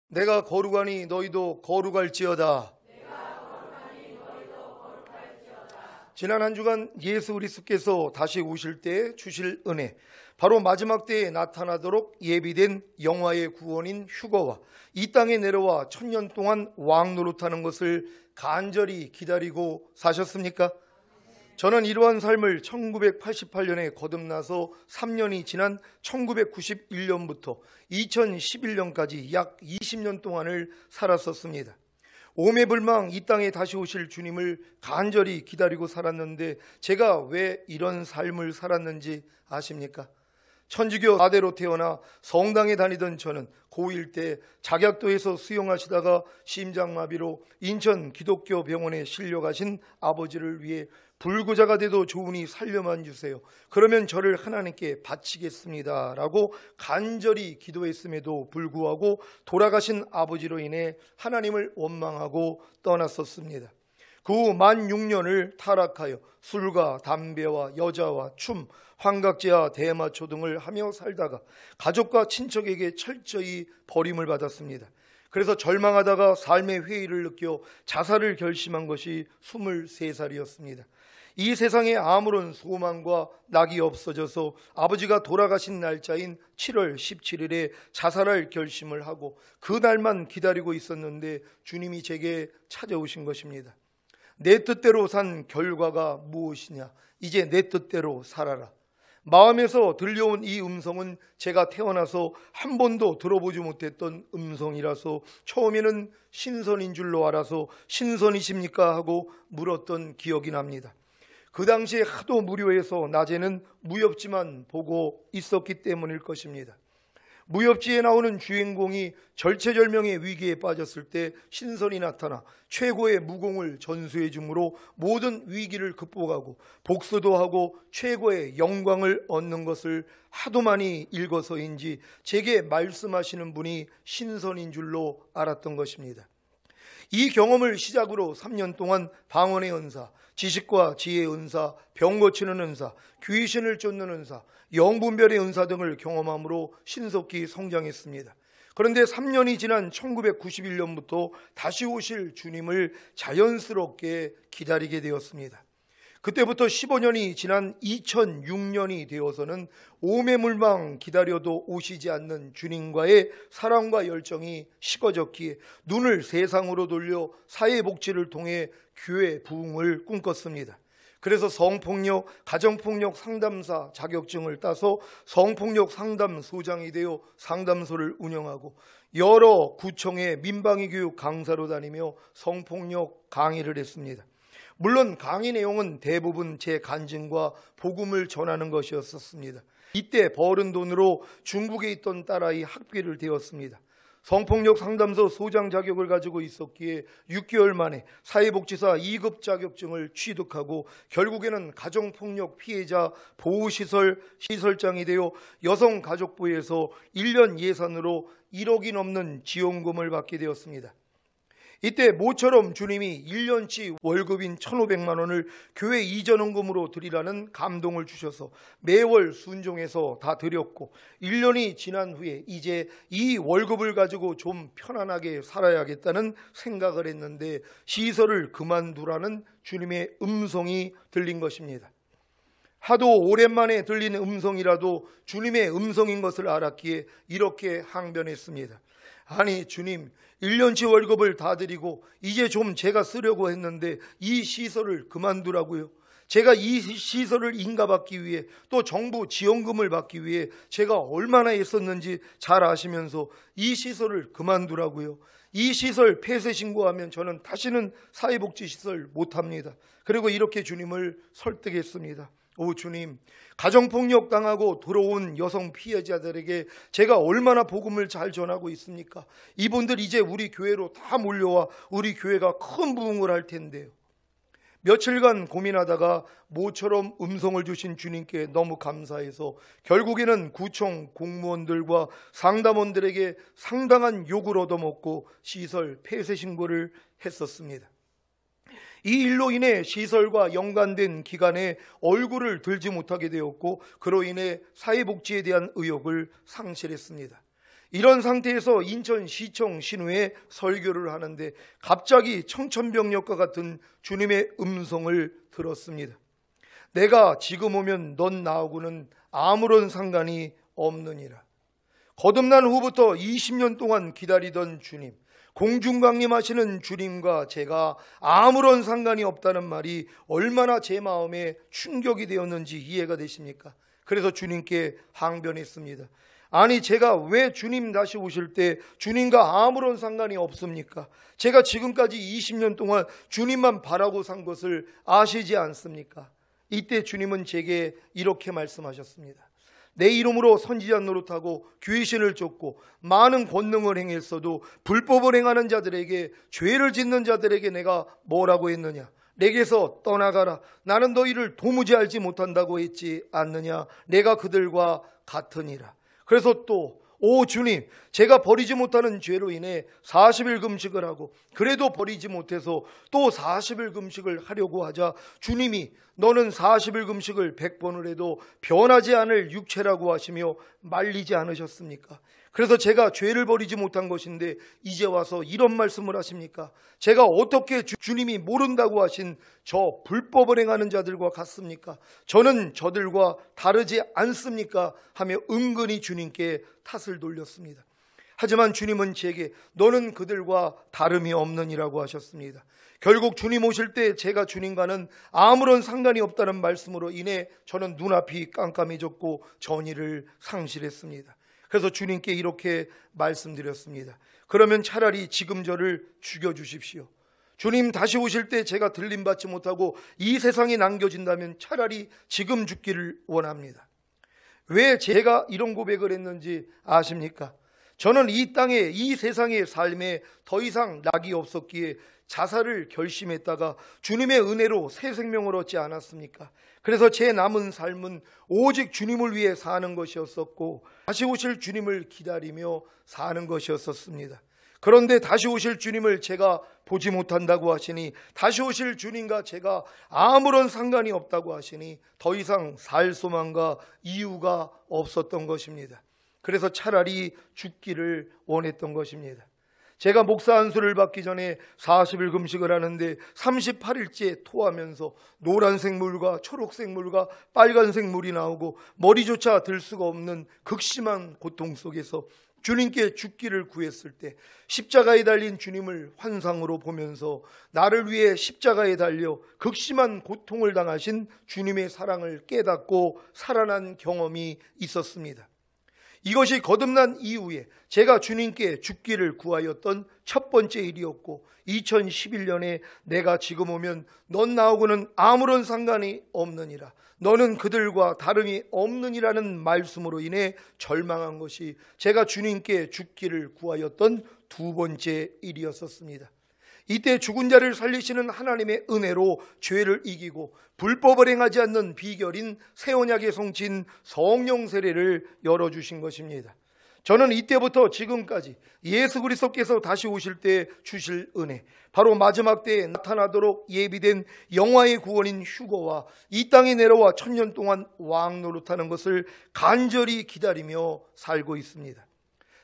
내가 거룩하니 너희도 거룩할지어다. 지난 한 주간 예수 그리스도께서 다시 오실 때 주실 은혜, 바로 마지막 때에 나타나도록 예비된 영화의 구원인 휴거와 이 땅에 내려와 1000년 동안 왕 노릇하는 것을 간절히 기다리고 사셨습니까? 저는 이러한 삶을 1988년에 거듭나서 3년이 지난 1991년부터 2011년까지 약 20년 동안을 살았었습니다. 오매불망 이 땅에 다시 오실 주님을 간절히 기다리고 살았는데 제가 왜 이런 삶을 살았는지 아십니까? 천주교 아대로 태어나 성당에 다니던 저는 고1 때 작약도에서 수영하시다가 심장마비로 인천 기독교 병원에 실려가신 아버지를 위해 불구자가 돼도 좋으니 살려만 주세요. 그러면 저를 하나님께 바치겠습니다 라고 간절히 기도했음에도 불구하고 돌아가신 아버지로 인해 하나님을 원망하고 떠났었습니다. 그 후 만 6년을 타락하여 술과 담배와 여자와 춤, 환각제와 대마초 등을 하며 살다가 가족과 친척에게 철저히 버림을 받았습니다. 그래서 절망하다가 삶의 회의를 느껴 자살을 결심한 것이 23살이었습니다. 이 세상에 아무런 소망과 낙이 없어져서 아버지가 돌아가신 날짜인 7월 17일에 자살할 결심을 하고 그 날만 기다리고 있었는데 주님이 제게 찾아오신 것입니다. 내 뜻대로 산 결과가 무엇이냐? 이제 내 뜻대로 살아라. 마음에서 들려온 이 음성은 제가 태어나서 한 번도 들어보지 못했던 음성이라서 처음에는 신선인 줄로 알아서 신선이십니까? 하고 물었던 기억이 납니다. 그 당시에 하도 무료해서 낮에는 무협지만 보고 있었기 때문일 것입니다. 무협지에 나오는 주인공이 절체절명의 위기에 빠졌을 때 신선이 나타나 최고의 무공을 전수해 주므로 모든 위기를 극복하고 복수도 하고 최고의 영광을 얻는 것을 하도 많이 읽어서인지 제게 말씀하시는 분이 신선인 줄로 알았던 것입니다. 이 경험을 시작으로 3년 동안 방언의 은사, 지식과 지혜의 은사, 병 고치는 은사, 귀신을 쫓는 은사, 영분별의 은사 등을 경험함으로 신속히 성장했습니다. 그런데 3년이 지난 1991년부터 다시 오실 주님을 자연스럽게 기다리게 되었습니다. 그때부터 15년이 지난 2006년이 되어서는 오매물망 기다려도 오시지 않는 주님과의 사랑과 열정이 식어졌기에 눈을 세상으로 돌려 사회복지를 통해 교회 부흥을 꿈꿨습니다. 그래서 성폭력, 가정폭력 상담사 자격증을 따서 성폭력 상담소장이 되어 상담소를 운영하고 여러 구청의 민방위 교육 강사로 다니며 성폭력 강의를 했습니다. 물론 강의 내용은 대부분 제 간증과 복음을 전하는 것이었습니다. 이때 벌은 돈으로 중국에 있던 딸아이 학비를 대었습니다. 성폭력 상담소 소장 자격을 가지고 있었기에 6개월 만에 사회복지사 2급 자격증을 취득하고 결국에는 가정폭력 피해자 보호시설 시설장이 되어 여성가족부에서 1년 예산으로 1억이 넘는 지원금을 받게 되었습니다. 이때 모처럼 주님이 1년치 월급인 1,500만 원을 교회 이전원금으로 드리라는 감동을 주셔서 매월 순종해서 다 드렸고 1년이 지난 후에 이제 이 월급을 가지고 좀 편안하게 살아야겠다는 생각을 했는데 시설을 그만두라는 주님의 음성이 들린 것입니다. 하도 오랜만에 들린 음성이라도 주님의 음성인 것을 알았기에 이렇게 항변했습니다. 아니 주님, 1년치 월급을 다 드리고 이제 좀 제가 쓰려고 했는데 이 시설을 그만두라고요? 제가 이 시설을 인가받기 위해 또 정부 지원금을 받기 위해 제가 얼마나 애썼는지 잘 아시면서 이 시설을 그만두라고요? 이 시설 폐쇄 신고하면 저는 다시는 사회복지시설 못합니다. 그리고 이렇게 주님을 설득했습니다. 오 주님, 가정폭력 당하고 들어온 여성 피해자들에게 제가 얼마나 복음을 잘 전하고 있습니까? 이분들 이제 우리 교회로 다 몰려와 우리 교회가 큰 부흥을 할 텐데요. 며칠간 고민하다가 모처럼 음성을 주신 주님께 너무 감사해서 결국에는 구청 공무원들과 상담원들에게 상당한 욕을 얻어먹고 시설 폐쇄 신고를 했었습니다. 이 일로 인해 시설과 연관된 기관에 얼굴을 들지 못하게 되었고 그로 인해 사회복지에 대한 의욕을 상실했습니다. 이런 상태에서 인천시청 신우에 설교를 하는데 갑자기 청천벽력과 같은 주님의 음성을 들었습니다. 내가 지금 오면 넌 나하고는 아무런 상관이 없느니라. 거듭난 후부터 20년 동안 기다리던 주님, 공중강림하시는 주님과 제가 아무런 상관이 없다는 말이 얼마나 제 마음에 충격이 되었는지 이해가 되십니까? 그래서 주님께 항변했습니다. 아니, 제가 왜 주님 다시 오실 때 주님과 아무런 상관이 없습니까? 제가 지금까지 20년 동안 주님만 바라고 산 것을 아시지 않습니까? 이때 주님은 제게 이렇게 말씀하셨습니다. 내 이름으로 선지자 노릇하고 귀신을 쫓고 많은 권능을 행했어도 불법을 행하는 자들에게, 죄를 짓는 자들에게 내가 뭐라고 했느냐? 내게서 떠나가라. 나는 너희를 도무지 알지 못한다고 했지 않느냐? 내가 그들과 같으니라. 그래서 또 오 주님, 제가 버리지 못하는 죄로 인해 40일 금식을 하고 그래도 버리지 못해서 또 40일 금식을 하려고 하자 주님이 너는 40일 금식을 100번을 해도 변하지 않을 육체라고 하시며 말리지 않으셨습니까? 그래서 제가 죄를 버리지 못한 것인데 이제 와서 이런 말씀을 하십니까? 제가 어떻게 주님이 모른다고 하신 저 불법을 행하는 자들과 같습니까? 저는 저들과 다르지 않습니까? 하며 은근히 주님께 탓을 돌렸습니다. 하지만 주님은 제게 너는 그들과 다름이 없느니라고 하셨습니다. 결국 주님 오실 때 제가 주님과는 아무런 상관이 없다는 말씀으로 인해 저는 눈앞이 깜깜해졌고 전의를 상실했습니다. 그래서 주님께 이렇게 말씀드렸습니다. 그러면 차라리 지금 저를 죽여주십시오. 주님 다시 오실 때 제가 들림받지 못하고 이 세상에 남겨진다면 차라리 지금 죽기를 원합니다. 왜 제가 이런 고백을 했는지 아십니까? 저는 이 땅에, 이 세상의 삶에 더 이상 낙이 없었기에 자살을 결심했다가 주님의 은혜로 새 생명을 얻지 않았습니까? 그래서 제 남은 삶은 오직 주님을 위해 사는 것이었었고 다시 오실 주님을 기다리며 사는 것이었었습니다. 그런데 다시 오실 주님을 제가 보지 못한다고 하시니, 다시 오실 주님과 제가 아무런 상관이 없다고 하시니 더 이상 살 소망과 이유가 없었던 것입니다. 그래서 차라리 죽기를 원했던 것입니다. 제가 목사 안수를 받기 전에 40일 금식을 하는데 38일째 토하면서 노란색 물과 초록색 물과 빨간색 물이 나오고 머리조차 들 수가 없는 극심한 고통 속에서 주님께 죽기를 구했을 때 십자가에 달린 주님을 환상으로 보면서 나를 위해 십자가에 달려 극심한 고통을 당하신 주님의 사랑을 깨닫고 살아난 경험이 있었습니다. 이것이 거듭난 이후에 제가 주님께 죽기를 구하였던 첫 번째 일이었고 2011년에 내가 지금 오면 넌 나하고는 아무런 상관이 없느니라, 너는 그들과 다름이 없느니라는 말씀으로 인해 절망한 것이 제가 주님께 죽기를 구하였던 두 번째 일이었었습니다. 이때 죽은 자를 살리시는 하나님의 은혜로 죄를 이기고 불법을 행하지 않는 비결인 새 언약의 성취인 성령 세례를 열어주신 것입니다. 저는 이때부터 지금까지 예수 그리스도께서 다시 오실 때 주실 은혜, 바로 마지막 때에 나타나도록 예비된 영화의 구원인 휴거와 이 땅에 내려와 1000년 동안 왕 노릇하는 것을 간절히 기다리며 살고 있습니다.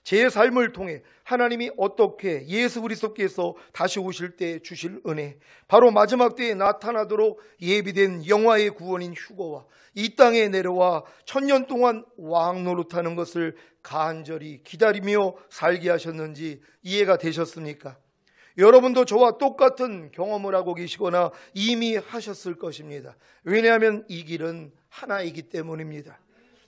제 삶을 통해 하나님이 어떻게 예수 그리스도께서 다시 오실 때 주실 은혜, 바로 마지막 때에 나타나도록 예비된 영화의 구원인 휴거와 이 땅에 내려와 1000년 동안 왕 노릇하는 것을 간절히 기다리며 살게 하셨는지 이해가 되셨습니까? 여러분도 저와 똑같은 경험을 하고 계시거나 이미 하셨을 것입니다. 왜냐하면 이 길은 하나이기 때문입니다.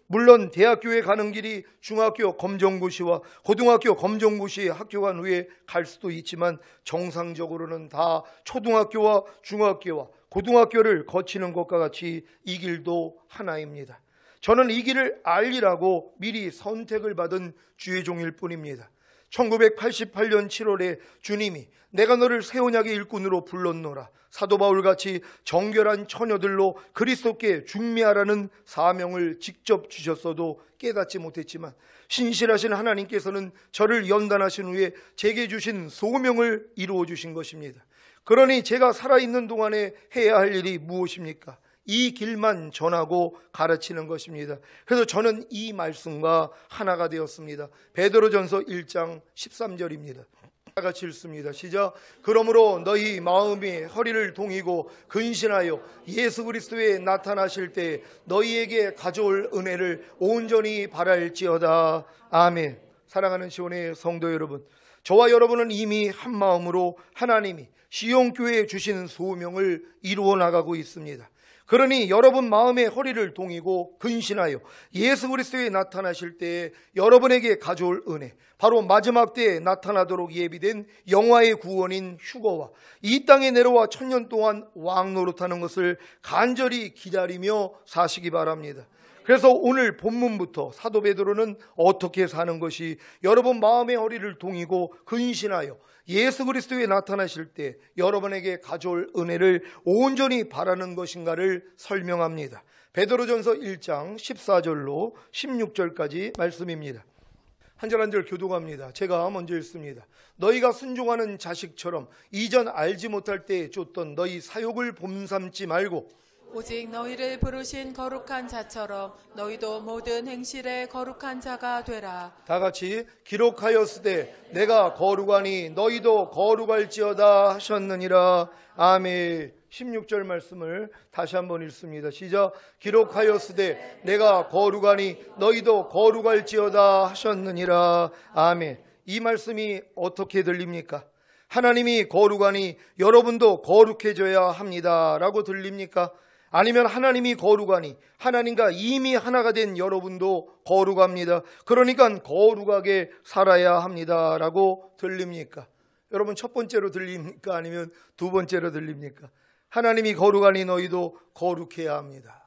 물론 대학교에 가는 길이 중학교 검정고시와 고등학교 검정고시 학교 간 후에 갈 수도 있지만 정상적으로는 다 초등학교와 중학교와 고등학교를 거치는 것과 같이 이 길도 하나입니다. 저는 이 길을 알리라고 미리 선택을 받은 주의 종일 뿐입니다. 1988년 7월에 주님이 내가 너를 새 언약의 일꾼으로 불렀노라, 사도 바울같이 정결한 처녀들로 그리스도께 중매하라는 사명을 직접 주셨어도 깨닫지 못했지만 신실하신 하나님께서는 저를 연단하신 후에 제게 주신 소명을 이루어 주신 것입니다. 그러니 제가 살아있는 동안에 해야 할 일이 무엇입니까? 이 길만 전하고 가르치는 것입니다. 그래서 저는 이 말씀과 하나가 되었습니다. 베드로전서 1장 13절입니다. 다 같이 읽습니다. 시작. 그러므로 너희 마음이 허리를 동이고 근신하여 예수 그리스도에 나타나실 때 너희에게 가져올 은혜를 온전히 바랄지어다. 아멘. 사랑하는 시온의 성도 여러분, 저와 여러분은 이미 한 마음으로 하나님이 시온교회에 주신 소명을 이루어 나가고 있습니다. 그러니 여러분 마음의 허리를 동이고 근신하여 예수 그리스도에 나타나실 때에 여러분에게 가져올 은혜, 바로 마지막 때에 나타나도록 예비된 영화의 구원인 휴거와 이 땅에 내려와 1000년 동안 왕 노릇하는 것을 간절히 기다리며 사시기 바랍니다. 그래서 오늘 본문부터 사도 베드로는 어떻게 사는 것이 여러분 마음의 허리를 동이고 근신하여 예수 그리스도에 나타나실 때 여러분에게 가져올 은혜를 온전히 바라는 것인가를 설명합니다. 베드로전서 1장 14절로 16절까지 말씀입니다. 한 절 한 절 교독합니다. 제가 먼저 읽습니다. 너희가 순종하는 자식처럼 이전 알지 못할 때에 쫓던 너희 사욕을 봄삼지 말고 오직 너희를 부르신 거룩한 자처럼 너희도 모든 행실에 거룩한 자가 되라. 다 같이 기록하였으되 내가 거룩하니 너희도 거룩할지어다 하셨느니라. 아멘. 16절 말씀을 다시 한번 읽습니다. 시작. 기록하였으되 내가 거룩하니 너희도 거룩할지어다 하셨느니라. 아멘. 이 말씀이 어떻게 들립니까? 하나님이 거룩하니 여러분도 거룩해져야 합니다 라고 들립니까? 아니면 하나님이 거룩하니 하나님과 이미 하나가 된 여러분도 거룩합니다. 그러니까 거룩하게 살아야 합니다 라고 들립니까? 여러분 첫 번째로 들립니까? 아니면 두 번째로 들립니까? 하나님이 거룩하니 너희도 거룩해야 합니다.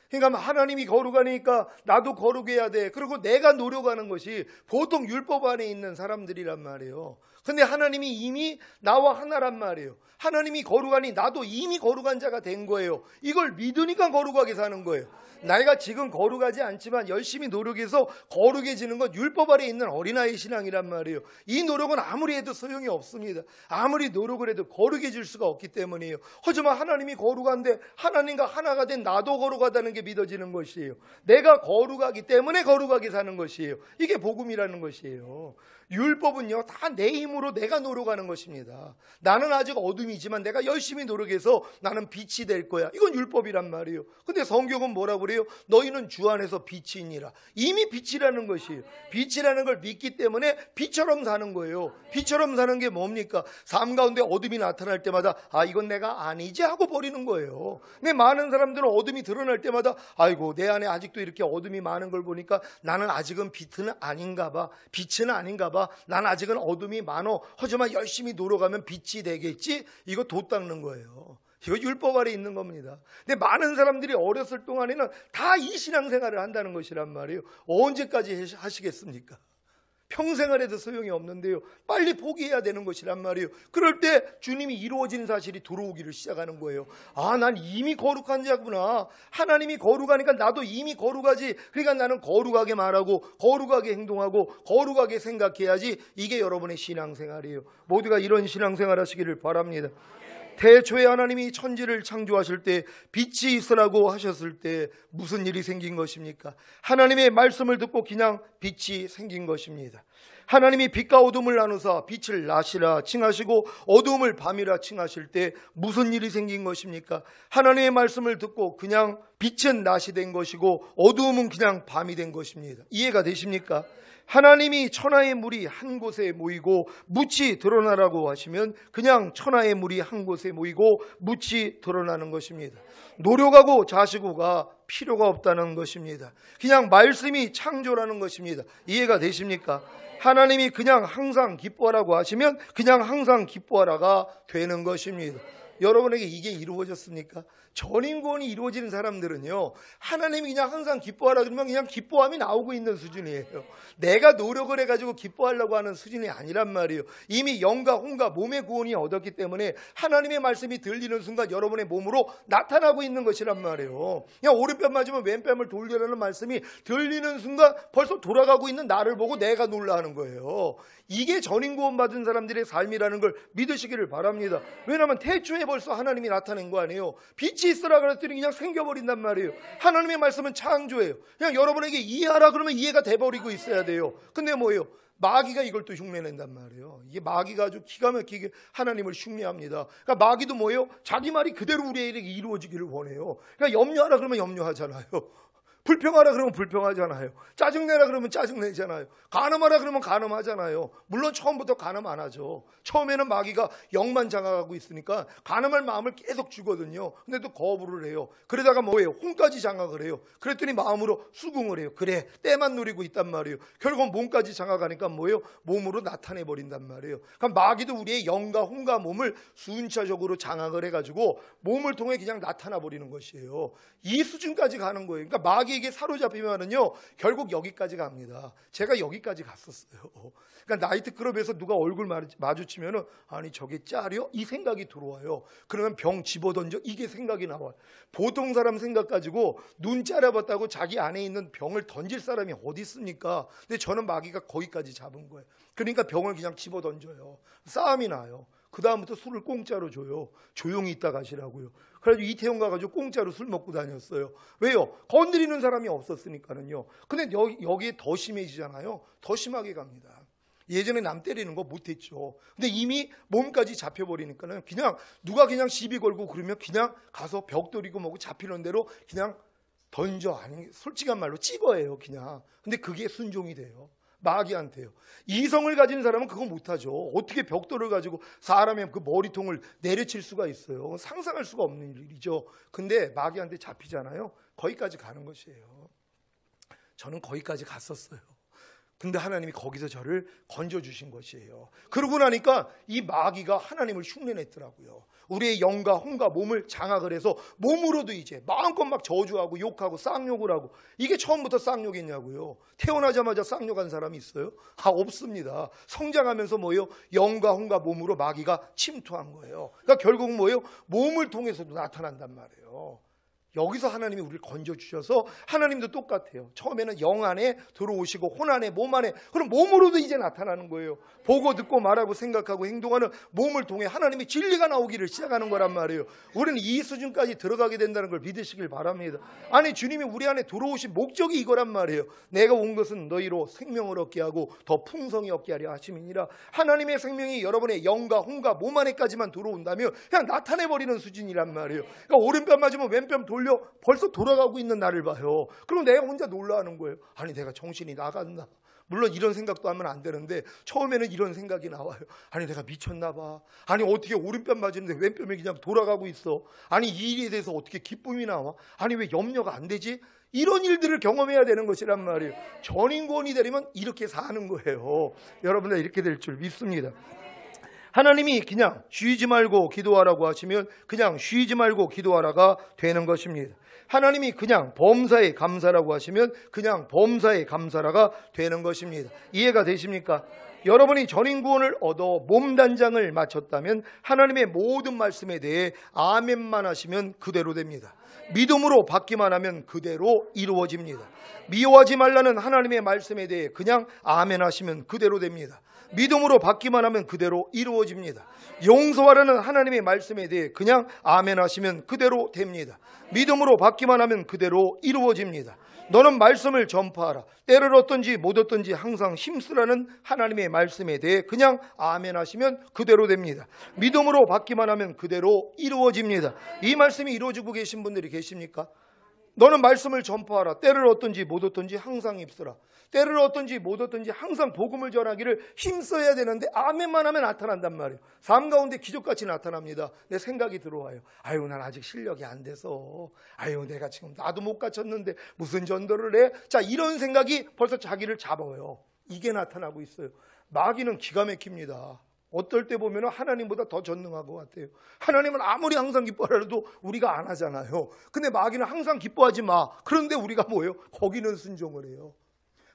그러니까 하나님이 거룩하니까 나도 거룩해야 돼. 그리고 내가 노력하는 것이 보통 율법 안에 있는 사람들이란 말이에요. 근데 하나님이 이미 나와 하나란 말이에요. 하나님이 거룩하니 나도 이미 거룩한 자가 된 거예요. 이걸 믿으니까 거룩하게 사는 거예요. 내가 지금 거룩하지 않지만 열심히 노력해서 거룩해지는 건 율법 아래 있는 어린아이 신앙이란 말이에요. 이 노력은 아무리 해도 소용이 없습니다. 아무리 노력을 해도 거룩해질 수가 없기 때문이에요. 하지만 하나님이 거룩한데 하나님과 하나가 된 나도 거룩하다는 게 믿어지는 것이에요. 내가 거룩하기 때문에 거룩하게 사는 것이에요. 이게 복음이라는 것이에요. 율법은요 다 내 힘으로 내가 노력하는 것입니다. 나는 아직 어둠이지만 내가 열심히 노력해서 나는 빛이 될 거야. 이건 율법이란 말이에요. 근데 성경은 뭐라고 그래요? 너희는 주 안에서 빛이니라. 이미 빛이라는 것이에요. 빛이라는 걸 믿기 때문에 빛처럼 사는 거예요. 빛처럼 사는 게 뭡니까? 삶 가운데 어둠이 나타날 때마다 아 이건 내가 아니지 하고 버리는 거예요. 근데 많은 사람들은 어둠이 드러날 때마다 아이고 내 안에 아직도 이렇게 어둠이 많은 걸 보니까 나는 아직은 빛은 아닌가 봐. 빛은 아닌가 봐. 난 아직은 어둠이 많어. 하지만 열심히 노력하면 빛이 되겠지. 이거 도 닦는 거예요. 이거 율법 아래 있는 겁니다. 근데 많은 사람들이 어렸을 동안에는 다 이 신앙생활을 한다는 것이란 말이에요. 언제까지 하시겠습니까? 평생을 해도 소용이 없는데요. 빨리 포기해야 되는 것이란 말이에요. 그럴 때 주님이 이루어진 사실이 들어오기를 시작하는 거예요. 아, 난 이미 거룩한 자구나. 하나님이 거룩하니까 나도 이미 거룩하지. 그러니까 나는 거룩하게 말하고 거룩하게 행동하고 거룩하게 생각해야지. 이게 여러분의 신앙생활이에요. 모두가 이런 신앙생활 하시기를 바랍니다. 태초에 하나님이 천지를 창조하실 때 빛이 있으라고 하셨을 때 무슨 일이 생긴 것입니까? 하나님의 말씀을 듣고 그냥 빛이 생긴 것입니다. 하나님이 빛과 어둠을 나누사 빛을 낮이라 칭하시고 어둠을 밤이라 칭하실 때 무슨 일이 생긴 것입니까? 하나님의 말씀을 듣고 그냥 빛은 낮이 된 것이고 어두움은 그냥 밤이 된 것입니다. 이해가 되십니까? 하나님이 천하의 물이 한 곳에 모이고 묻이 드러나라고 하시면 그냥 천하의 물이 한 곳에 모이고 묻이 드러나는 것입니다. 노력하고 자시고가 필요가 없다는 것입니다. 그냥 말씀이 창조라는 것입니다. 이해가 되십니까? 하나님이 그냥 항상 기뻐하라고 하시면 그냥 항상 기뻐하라가 되는 것입니다. 여러분에게 이게 이루어졌습니까? 전인구원이 이루어지는 사람들은요 하나님이 그냥 항상 기뻐하라 그러면 그냥 기뻐함이 나오고 있는 수준이에요. 내가 노력을 해가지고 기뻐하려고 하는 수준이 아니란 말이에요. 이미 영과 혼과 몸의 구원이 얻었기 때문에 하나님의 말씀이 들리는 순간 여러분의 몸으로 나타나고 있는 것이란 말이에요. 그냥 오른뺨 맞으면 왼뺨을 돌리라는 말씀이 들리는 순간 벌써 돌아가고 있는 나를 보고 내가 놀라는 거예요. 이게 전인구원 받은 사람들의 삶이라는 걸 믿으시기를 바랍니다. 왜냐하면 태초에 벌써 하나님이 나타낸 거 아니에요. 빛이 있으라 그랬더니 그냥 생겨버린단 말이에요. 하나님의 말씀은 창조예요. 그냥 여러분에게 이해하라 그러면 이해가 돼버리고 있어야 돼요. 근데 뭐예요? 마귀가 이걸 또 흉내낸단 말이에요. 이게 마귀가 아주 기가 막히게 하나님을 흉내합니다. 그러니까 마귀도 뭐예요? 자기 말이 그대로 우리에게 이루어지기를 원해요. 그러니까 염려하라 그러면 염려하잖아요. 불평하라 그러면 불평하잖아요. 짜증내라 그러면 짜증내잖아요. 간음하라 그러면 간음하잖아요. 물론 처음부터 간음 안 하죠. 처음에는 마귀가 영만 장악하고 있으니까 간음할 마음을 계속 주거든요. 근데 또 거부를 해요. 그러다가 뭐예요? 혼까지 장악을 해요. 그랬더니 마음으로 수긍을 해요. 그래, 때만 노리고 있단 말이에요. 결국 몸까지 장악하니까 뭐예요? 몸으로 나타내버린단 말이에요. 그러니까 마귀도 우리의 영과 혼과 몸을 순차적으로 장악을 해가지고 몸을 통해 그냥 나타나버리는 것이에요. 이 수준까지 가는 거예요. 그러니까 마귀에게 사로잡히면은요, 결국 여기까지 갑니다. 제가 여기까지 갔었어요. 그러니까 나이트클럽에서 누가 얼굴 마주치면은 아니 저게 짜려? 이 생각이 들어와요. 그러면 병 집어던져? 이게 생각이 나와요. 보통 사람 생각 가지고 눈 짜려봤다고 자기 안에 있는 병을 던질 사람이 어디 있습니까? 근데 저는 마귀가 거기까지 잡은 거예요. 그러니까 병을 그냥 집어던져요. 싸움이 나요. 그 다음부터 술을 공짜로 줘요. 조용히 있다 가시라고요. 그래가지고 이태원 가가지고 공짜로 술 먹고 다녔어요. 왜요? 건드리는 사람이 없었으니까는요. 근데 여기에 더 심해지잖아요. 더 심하게 갑니다. 예전에 남 때리는 거 못했죠. 근데 이미 몸까지 잡혀버리니까는 그냥 누가 그냥 시비 걸고 그러면 그냥 가서 벽돌이고 뭐고 잡히는 대로 그냥 던져. 아니 솔직한 말로 찍어예요 그냥. 근데 그게 순종이 돼요. 마귀한테요. 이성을 가진 사람은 그거 못하죠. 어떻게 벽돌을 가지고 사람의 그 머리통을 내려칠 수가 있어요. 상상할 수가 없는 일이죠. 근데 마귀한테 잡히잖아요. 거기까지 가는 것이에요. 저는 거기까지 갔었어요. 근데 하나님이 거기서 저를 건져주신 것이에요. 그러고 나니까 이 마귀가 하나님을 흉내냈더라고요. 우리의 영과 혼과 몸을 장악을 해서 몸으로도 이제 마음껏 막 저주하고 욕하고 쌍욕을 하고. 이게 처음부터 쌍욕했냐고요. 태어나자마자 쌍욕한 사람이 있어요? 없습니다. 성장하면서 뭐예요? 영과 혼과 몸으로 마귀가 침투한 거예요. 그러니까 결국 뭐예요? 몸을 통해서도 나타난단 말이에요. 여기서 하나님이 우리를 건져주셔서 하나님도 똑같아요. 처음에는 영 안에 들어오시고 혼 안에 몸 안에, 그럼 몸으로도 이제 나타나는 거예요. 보고 듣고 말하고 생각하고 행동하는 몸을 통해 하나님의 진리가 나오기를 시작하는 거란 말이에요. 우리는 이 수준까지 들어가게 된다는 걸 믿으시길 바랍니다. 아니 주님이 우리 안에 들어오신 목적이 이거란 말이에요. 내가 온 것은 너희로 생명을 얻게 하고 더 풍성히 얻게 하려 하심이니라. 하나님의 생명이 여러분의 영과 혼과 몸 안에까지만 들어온다면 그냥 나타내버리는 수준이란 말이에요. 그러니까 오른편 맞으면 왼편 돌려 벌써 돌아가고 있는 나를 봐요. 그럼 내가 혼자 놀라는 거예요. 아니 내가 정신이 나갔나? 물론 이런 생각도 하면 안 되는데 처음에는 이런 생각이 나와요. 아니 내가 미쳤나 봐. 아니 어떻게 오른편 맞는데 왼편이 그냥 돌아가고 있어. 아니 이 일에 대해서 어떻게 기쁨이 나와. 아니 왜 염려가 안 되지. 이런 일들을 경험해야 되는 것이란 말이에요. 전인권이 되려면 이렇게 사는 거예요. 여러분들 이렇게 될 줄 믿습니다. 하나님이 그냥 쉬지 말고 기도하라고 하시면 그냥 쉬지 말고 기도하라가 되는 것입니다. 하나님이 그냥 범사에 감사라고 하시면 그냥 범사에 감사라가 되는 것입니다. 이해가 되십니까? 여러분이 전인구원을 얻어 몸단장을 마쳤다면 하나님의 모든 말씀에 대해 아멘만 하시면 그대로 됩니다. 믿음으로 받기만 하면 그대로 이루어집니다. 미워하지 말라는 하나님의 말씀에 대해 그냥 아멘 하시면 그대로 됩니다. 믿음으로 받기만 하면 그대로 이루어집니다. 용서하라는 하나님의 말씀에 대해 그냥 아멘 하시면 그대로 됩니다. 믿음으로 받기만 하면 그대로 이루어집니다. 너는 말씀을 전파하라. 때를 얻든지 못 얻든지 항상 힘쓰라는 하나님의 말씀에 대해 그냥 아멘 하시면 그대로 됩니다. 믿음으로 받기만 하면 그대로 이루어집니다. 이 말씀이 이루어지고 계신 분들이 계십니까? 너는 말씀을 전파하라. 때를 얻든지 못 얻든지 항상 힘쓰라. 때를 얻든지 못 얻든지 항상 복음을 전하기를 힘써야 되는데 아멘만 하면 나타난단 말이에요. 삶 가운데 기적같이 나타납니다. 내 생각이 들어와요. 아유 난 아직 실력이 안 돼서, 아유 내가 지금 나도 못 갖췄는데 무슨 전도를 해. 자 이런 생각이 벌써 자기를 잡아요. 이게 나타나고 있어요. 마귀는 기가 막힙니다. 어떨 때 보면 하나님보다 더 전능한 것 같아요. 하나님은 아무리 항상 기뻐하라도 우리가 안 하잖아요. 근데 마귀는 항상 기뻐하지 마. 그런데 우리가 뭐예요? 거기는 순종을 해요.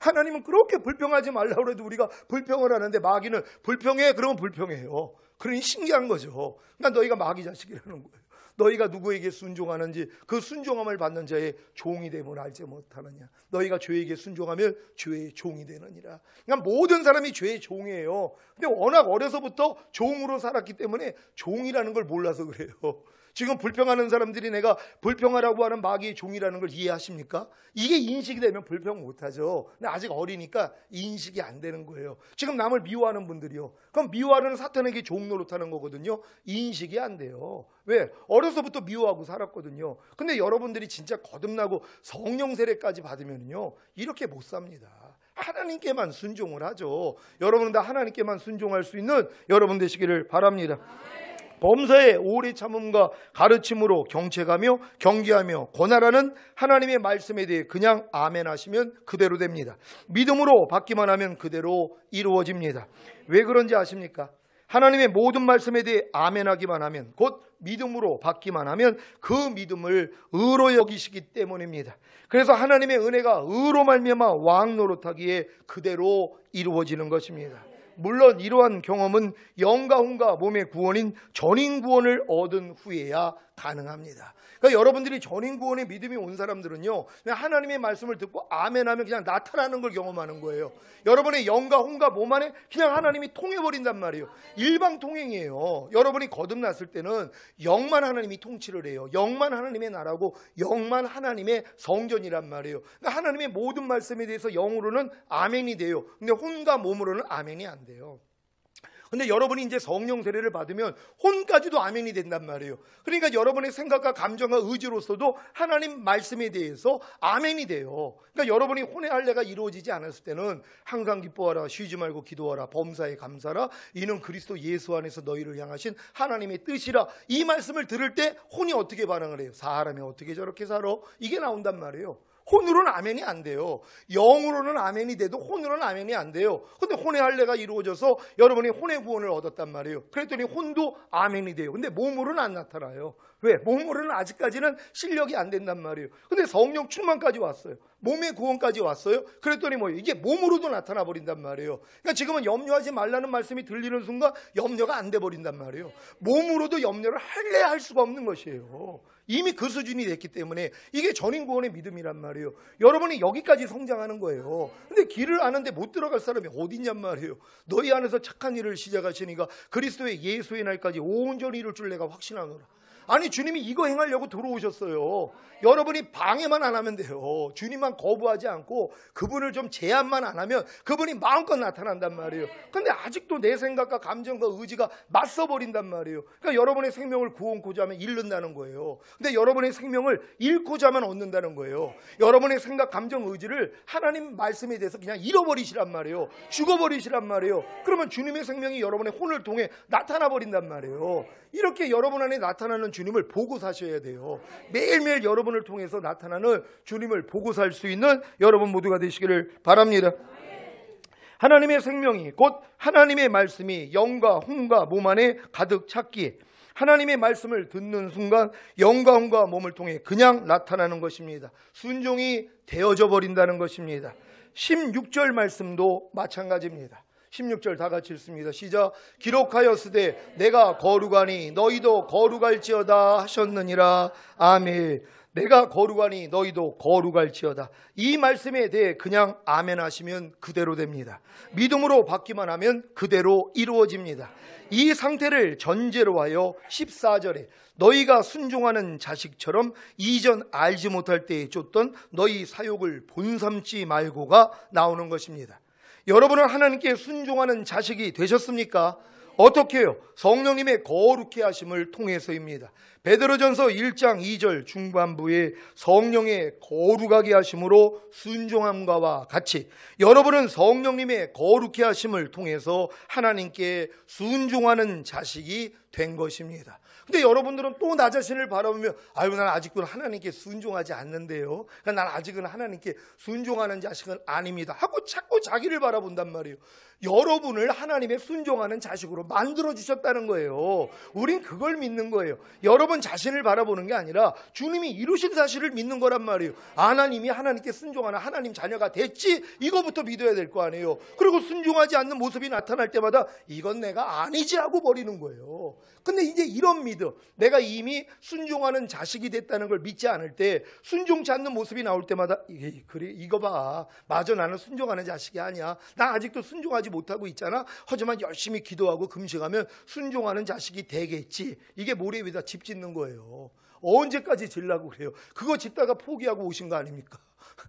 하나님은 그렇게 불평하지 말라고 해도 우리가 불평을 하는데 마귀는 불평해? 그러면 불평해요. 그러니 신기한 거죠. 그러니까 너희가 마귀 자식이라는 거예요. 너희가 누구에게 순종하는지 그 순종함을 받는 자의 종이 됨을 알지 못하느냐. 너희가 죄에게 순종하면 죄의 종이 되느니라. 그러니까 모든 사람이 죄의 종이에요. 근데 워낙 어려서부터 종으로 살았기 때문에 종이라는 걸 몰라서 그래요. 지금 불평하는 사람들이 내가 불평하라고 하는 마귀의 종이라는 걸 이해하십니까? 이게 인식이 되면 불평 못하죠. 근데 아직 어리니까 인식이 안 되는 거예요. 지금 남을 미워하는 분들이요. 그럼 미워하는 사탄에게 종 노릇하는 거거든요. 인식이 안 돼요. 왜? 어려서부터 미워하고 살았거든요. 근데 여러분들이 진짜 거듭나고 성령 세례까지 받으면요, 이렇게 못 삽니다. 하나님께만 순종을 하죠. 여러분은 다 하나님께만 순종할 수 있는 여러분 되시기를 바랍니다. 범사에 오래 참음과 가르침으로 경책하며 경계하며 권하라는 하나님의 말씀에 대해 그냥 아멘 하시면 그대로 됩니다. 믿음으로 받기만 하면 그대로 이루어집니다. 왜 그런지 아십니까? 하나님의 모든 말씀에 대해 아멘 하기만 하면, 곧 믿음으로 받기만 하면 그 믿음을 의로 여기시기 때문입니다. 그래서 하나님의 은혜가 의로 말미암아 왕 노릇하기에 그대로 이루어지는 것입니다. 물론 이러한 경험은 영과 혼과 몸의 구원인 전인 구원을 얻은 후에야 가능합니다. 그러니까 여러분들이 전인 구원의 믿음이 온 사람들은요, 그냥 하나님의 말씀을 듣고 아멘하면 그냥 나타나는 걸 경험하는 거예요. 여러분의 영과 혼과 몸 안에 그냥 하나님이 통해버린단 말이에요. 일방통행이에요. 여러분이 거듭났을 때는 영만 하나님이 통치를 해요. 영만 하나님의 나라고 영만 하나님의 성전이란 말이에요. 그러니까 하나님의 모든 말씀에 대해서 영으로는 아멘이 돼요. 근데 혼과 몸으로는 아멘이 안 돼요. 근데 여러분이 이제 성령 세례를 받으면 혼까지도 아멘이 된단 말이에요. 그러니까 여러분의 생각과 감정과 의지로서도 하나님 말씀에 대해서 아멘이 돼요. 그러니까 여러분이 혼의 할례가 이루어지지 않았을 때는 항상 기뻐하라, 쉬지 말고 기도하라, 범사에 감사라, 이는 그리스도 예수 안에서 너희를 향하신 하나님의 뜻이라. 이 말씀을 들을 때 혼이 어떻게 반응을 해요? 사람이 어떻게 저렇게 살아? 이게 나온단 말이에요. 혼으로는 아멘이 안 돼요. 영으로는 아멘이 돼도 혼으로는 아멘이 안 돼요. 근데 혼의 할례가 이루어져서 여러분이 혼의 구원을 얻었단 말이에요. 그랬더니 혼도 아멘이 돼요. 근데 몸으로는 안 나타나요. 왜? 몸으로는 아직까지는 실력이 안 된단 말이에요. 근데 성령 충만까지 왔어요. 몸의 구원까지 왔어요. 그랬더니 뭐예요? 이게 몸으로도 나타나 버린단 말이에요. 그러니까 지금은 염려하지 말라는 말씀이 들리는 순간 염려가 안 돼 버린단 말이에요. 몸으로도 염려를 할 수가 없는 것이에요. 이미 그 수준이 됐기 때문에 이게 전인 구원의 믿음이란 말이에요. 여러분이 여기까지 성장하는 거예요. 근데 길을 아는데 못 들어갈 사람이 어딨냔 말이에요. 너희 안에서 착한 일을 시작하시니까 그리스도의 예수의 날까지 온전히 이룰 줄 내가 확신하노라. 아니, 주님이 이거 행하려고 들어오셨어요. 여러분이 방해만 안 하면 돼요. 주님만 거부하지 않고 그분을 좀 제한만 안 하면 그분이 마음껏 나타난단 말이에요. 근데 아직도 내 생각과 감정과 의지가 맞서버린단 말이에요. 그러니까 여러분의 생명을 구원코자 하면 잃는다는 거예요. 근데 여러분의 생명을 잃고자 하면 얻는다는 거예요. 여러분의 생각, 감정, 의지를 하나님 말씀에 대해서 그냥 잃어버리시란 말이에요. 죽어버리시란 말이에요. 그러면 주님의 생명이 여러분의 혼을 통해 나타나 버린단 말이에요. 이렇게 여러분 안에 나타나는 주님을 보고 사셔야 돼요. 매일매일 여러분을 통해서 나타나는 주님을 보고 살 수 있는 여러분 모두가 되시기를 바랍니다. 하나님의 생명이 곧 하나님의 말씀이 영과 혼과 몸 안에 가득 찼기에 하나님의 말씀을 듣는 순간 영과 혼과 몸을 통해 그냥 나타나는 것입니다. 순종이 되어져 버린다는 것입니다. 16절 말씀도 마찬가지입니다. 16절 다 같이 읽습니다. 시작. 기록하였으되 내가 거룩하니 너희도 거룩할지어다 하셨느니라. 아멘. 내가 거룩하니 너희도 거룩할지어다. 이 말씀에 대해 그냥 아멘 하시면 그대로 됩니다. 믿음으로 받기만 하면 그대로 이루어집니다. 이 상태를 전제로 하여 14절에 너희가 순종하는 자식처럼 이전 알지 못할 때에 쫓던 너희 사욕을 본삼지 말고가 나오는 것입니다. 여러분은 하나님께 순종하는 자식이 되셨습니까? 어떻게 해요? 성령님의 거룩해 하심을 통해서입니다. 베드로전서 1장 2절 중반부에 성령의 거룩하게 하심으로 순종함과 같이 여러분은 성령님의 거룩해 하심을 통해서 하나님께 순종하는 자식이 된 것입니다. 근데 여러분들은 또 나 자신을 바라보며 아유, 난 아직도 하나님께 순종하지 않는데요. 그러니까 난 아직은 하나님께 순종하는 자식은 아닙니다 하고 자꾸 자기를 바라본단 말이에요. 여러분을 하나님의 순종하는 자식으로 만들어 주셨다는 거예요. 우린 그걸 믿는 거예요. 여러분 여러분 자신을 바라보는 게 아니라 주님이 이루신 사실을 믿는 거란 말이에요. 하나님이 하나님께 순종하는 하나님 자녀가 됐지, 이거부터 믿어야 될 거 아니에요. 그리고 순종하지 않는 모습이 나타날 때마다 이건 내가 아니지 하고 버리는 거예요. 근데 이제 이런 믿음, 내가 이미 순종하는 자식이 됐다는 걸 믿지 않을 때 순종치 않는 모습이 나올 때마다 그래, 이거 봐, 맞아, 나는 순종하는 자식이 아니야, 나 아직도 순종하지 못하고 있잖아, 하지만 열심히 기도하고 금식하면 순종하는 자식이 되겠지. 이게 모래 위에다 집 짓는 거예요. 언제까지 질라고 그래요? 그거 짓다가 포기하고 오신 거 아닙니까?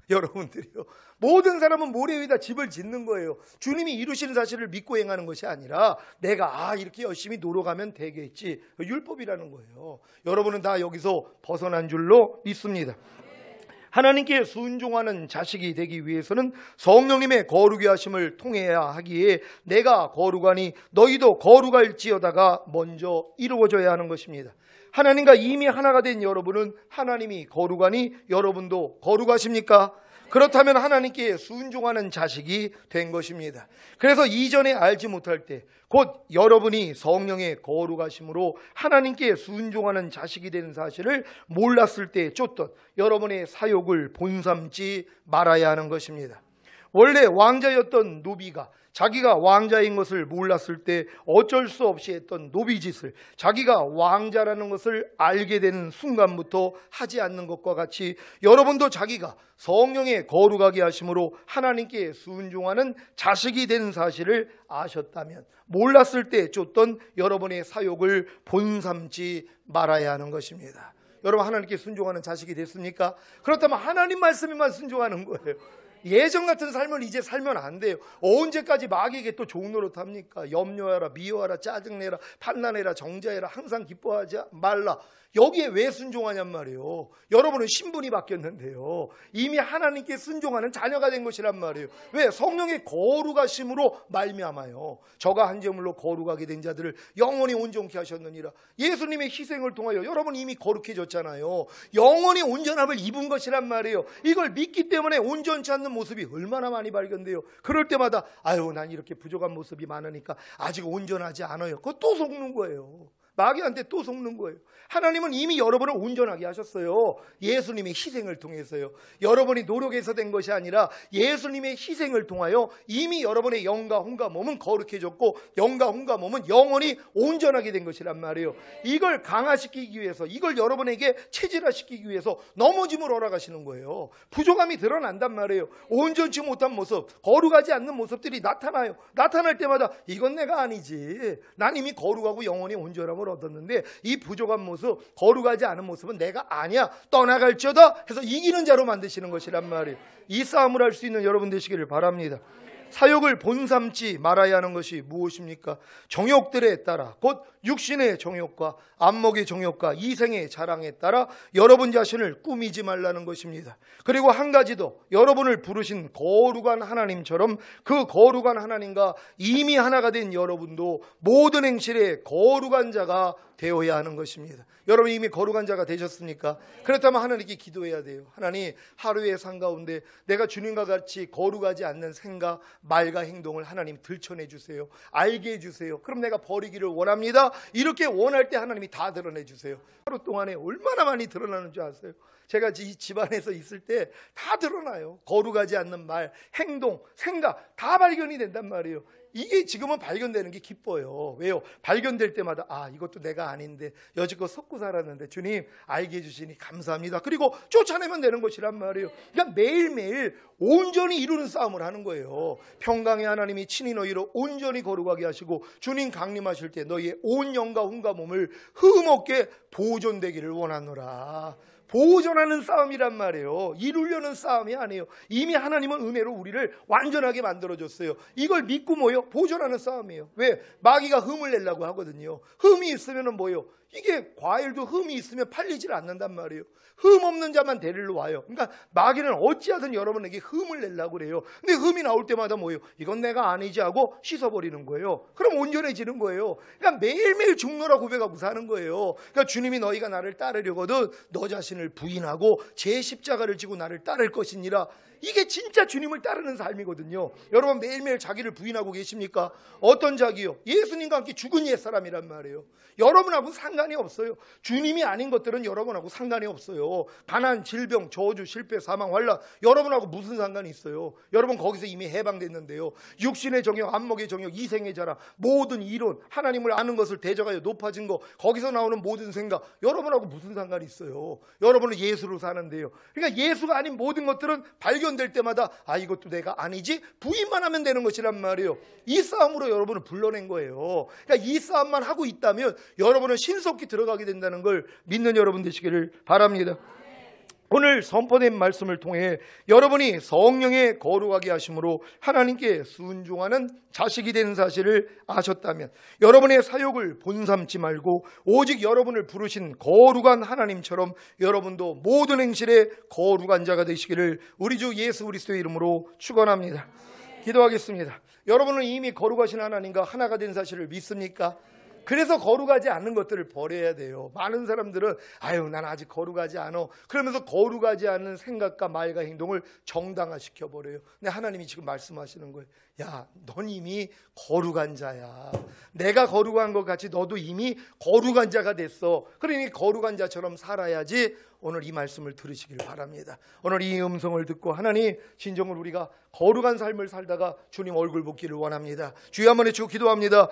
여러분들이요, 모든 사람은 모래 위에다 집을 짓는 거예요. 주님이 이루시는 사실을 믿고 행하는 것이 아니라 내가 이렇게 열심히 노력하면 되겠지, 율법이라는 거예요. 여러분은 다 여기서 벗어난 줄로 믿습니다. 하나님께 순종하는 자식이 되기 위해서는 성령님의 거룩의 하심을 통해야 하기에 내가 거룩하니 너희도 거룩할지어다가 먼저 이루어져야 하는 것입니다. 하나님과 이미 하나가 된 여러분은 하나님이 거룩하니 여러분도 거룩하십니까? 그렇다면 하나님께 순종하는 자식이 된 것입니다. 그래서 이전에 알지 못할 때, 곧 여러분이 성령의 거룩하심으로 하나님께 순종하는 자식이 되는 사실을 몰랐을 때 쫓던 여러분의 사욕을 본삼지 말아야 하는 것입니다. 원래 왕자였던 노비가 자기가 왕자인 것을 몰랐을 때 어쩔 수 없이 했던 노비짓을 자기가 왕자라는 것을 알게 되는 순간부터 하지 않는 것과 같이, 여러분도 자기가 성령의 거룩하게 하심으로 하나님께 순종하는 자식이 된 사실을 아셨다면 몰랐을 때 쫓던 여러분의 사욕을 본삼지 말아야 하는 것입니다. 여러분, 하나님께 순종하는 자식이 됐습니까? 그렇다면 하나님 말씀에만 순종하는 거예요. 예전 같은 삶을 이제 살면 안 돼요. 언제까지 마귀에게 또 좋은 노릇 합니까? 염려하라, 미워하라, 짜증내라, 판단해라, 정죄해라, 항상 기뻐하지 말라. 여기에 왜 순종하냔 말이에요. 여러분은 신분이 바뀌었는데요, 이미 하나님께 순종하는 자녀가 된 것이란 말이에요. 왜? 성령의 거룩하심으로 말미암아요. 저가 한 제물로 거룩하게 된 자들을 영원히 온전케 하셨느니라. 예수님의 희생을 통하여 여러분 이미 거룩해졌잖아요. 영원히 온전함을 입은 것이란 말이에요. 이걸 믿기 때문에 온전치 않는 모습이 얼마나 많이 발견돼요. 그럴 때마다 난 이렇게 부족한 모습이 많으니까 아직 온전하지 않아요. 그거 또 속는 거예요. 마귀한테 또 속는 거예요. 하나님은 이미 여러분을 온전하게 하셨어요. 예수님의 희생을 통해서요. 여러분이 노력해서 된 것이 아니라 예수님의 희생을 통하여 이미 여러분의 영과 혼과 몸은 거룩해졌고 영과 혼과 몸은 영원히 온전하게 된 것이란 말이에요. 이걸 강화시키기 위해서, 이걸 여러분에게 체질화시키기 위해서 넘어짐을 허락하시는 거예요. 부족함이 드러난단 말이에요. 온전치 못한 모습, 거룩하지 않는 모습들이 나타나요. 나타날 때마다 이건 내가 아니지, 난 이미 거룩하고 영원히 온전함을 얻었는데 이 부족한 모습, 거룩하지 않은 모습은 내가 아니야, 떠나갈지어다 해서 이기는 자로 만드시는 것이란 말이에요. 이 싸움을 할 수 있는 여러분 되시기를 바랍니다. 사욕을 본삼지 말아야 하는 것이 무엇입니까? 정욕들에 따라, 곧 육신의 정욕과 안목의 정욕과 이생의 자랑에 따라 여러분 자신을 꾸미지 말라는 것입니다. 그리고 한 가지 더, 여러분을 부르신 거룩한 하나님처럼 그 거룩한 하나님과 이미 하나가 된 여러분도 모든 행실에 거룩한 자가 되어야 하는 것입니다. 여러분 이미 거룩한 자가 되셨습니까? 그렇다면 하나님께 기도해야 돼요. 하나님, 하루의 삶 가운데 내가 주님과 같이 거룩하지 않는 생각, 말과 행동을 하나님 들춰내 주세요. 알게 해주세요. 그럼 내가 버리기를 원합니다. 이렇게 원할 때 하나님이 다 드러내 주세요. 하루 동안에 얼마나 많이 드러나는 줄 아세요? 제가 이 집안에서 있을 때 다 드러나요. 거룩하지 않는 말, 행동, 생각 다 발견이 된단 말이에요. 이게 지금은 발견되는 게 기뻐요. 왜요? 발견될 때마다 이것도 내가 아닌데 여지껏 속고 살았는데 주님 알게 해주시니 감사합니다. 그리고 쫓아내면 되는 것이란 말이에요. 그러니까 매일매일 온전히 이루는 싸움을 하는 거예요. 평강의 하나님이 친히 너희를 온전히 거룩하게 하시고 주님 강림하실 때 너희의 온 영과 혼과 몸을 흠없게 보존되기를 원하노라. 보존하는 싸움이란 말이에요. 이루려는 싸움이 아니에요. 이미 하나님은 은혜로 우리를 완전하게 만들어줬어요. 이걸 믿고 보존하는 싸움이에요. 왜? 마귀가 흠을 내려고 하거든요. 흠이 있으면 뭐예요? 이게 과일도 흠이 있으면 팔리질 않는단 말이에요. 흠 없는 자만 데리러 와요. 그러니까 마귀는 어찌하든 여러분에게 흠을 내려고 그래요. 근데 흠이 나올 때마다 뭐예요? 이건 내가 아니지 하고 씻어버리는 거예요. 그럼 온전해지는 거예요. 그러니까 매일매일 죽노라 고백하고 사는 거예요. 그러니까 주님이 너희가 나를 따르려거든 너 자신을 자신을 부인하고 제 십자가를 지고 나를 따를 것이니라. 이게 진짜 주님을 따르는 삶이거든요. 여러분 매일매일 자기를 부인하고 계십니까? 어떤 자기요? 예수님과 함께 죽은 옛사람이란 말이에요. 여러분하고 상관이 없어요. 주님이 아닌 것들은 여러분하고 상관이 없어요. 가난, 질병, 저주, 실패, 사망, 환난, 여러분하고 무슨 상관이 있어요? 여러분 거기서 이미 해방됐는데요. 육신의 정욕, 안목의 정욕, 이생의 자랑, 모든 이론, 하나님을 아는 것을 대적하여 높아진 거, 거기서 나오는 모든 생각, 여러분하고 무슨 상관이 있어요? 여러분은 예수로 사는데요. 그러니까 예수가 아닌 모든 것들은 발견될 때마다 이것도 내가 아니지, 부인만 하면 되는 것이란 말이에요. 이 싸움으로 여러분을 불러낸 거예요. 그러니까 이 싸움만 하고 있다면 여러분은 신속히 들어가게 된다는 걸 믿는 여러분 되시기를 바랍니다. 오늘 선포된 말씀을 통해 여러분이 성령의 거룩하게 하심으로 하나님께 순종하는 자식이 된 사실을 아셨다면 여러분의 사욕을 본삼지 말고 오직 여러분을 부르신 거룩한 하나님처럼 여러분도 모든 행실에 거룩한 자가 되시기를 우리 주 예수 그리스도의 이름으로 축원합니다. 기도하겠습니다. 여러분은 이미 거룩하신 하나님과 하나가 된 사실을 믿습니까? 그래서 거룩하지 않는 것들을 버려야 돼요. 많은 사람들은 난 아직 거룩하지 않아, 그러면서 거룩하지 않는 생각과 말과 행동을 정당화시켜 버려요. 근데 하나님이 지금 말씀하시는 거예요. 넌 이미 거룩한 자야. 내가 거룩한 것 같이 너도 이미 거룩한 자가 됐어. 그러니 거룩한 자처럼 살아야지. 오늘 이 말씀을 들으시길 바랍니다. 오늘 이 음성을 듣고 하나님 진정으로 우리가 거룩한 삶을 살다가 주님 얼굴 보기를 원합니다. 주여 한번 해주고 기도합니다.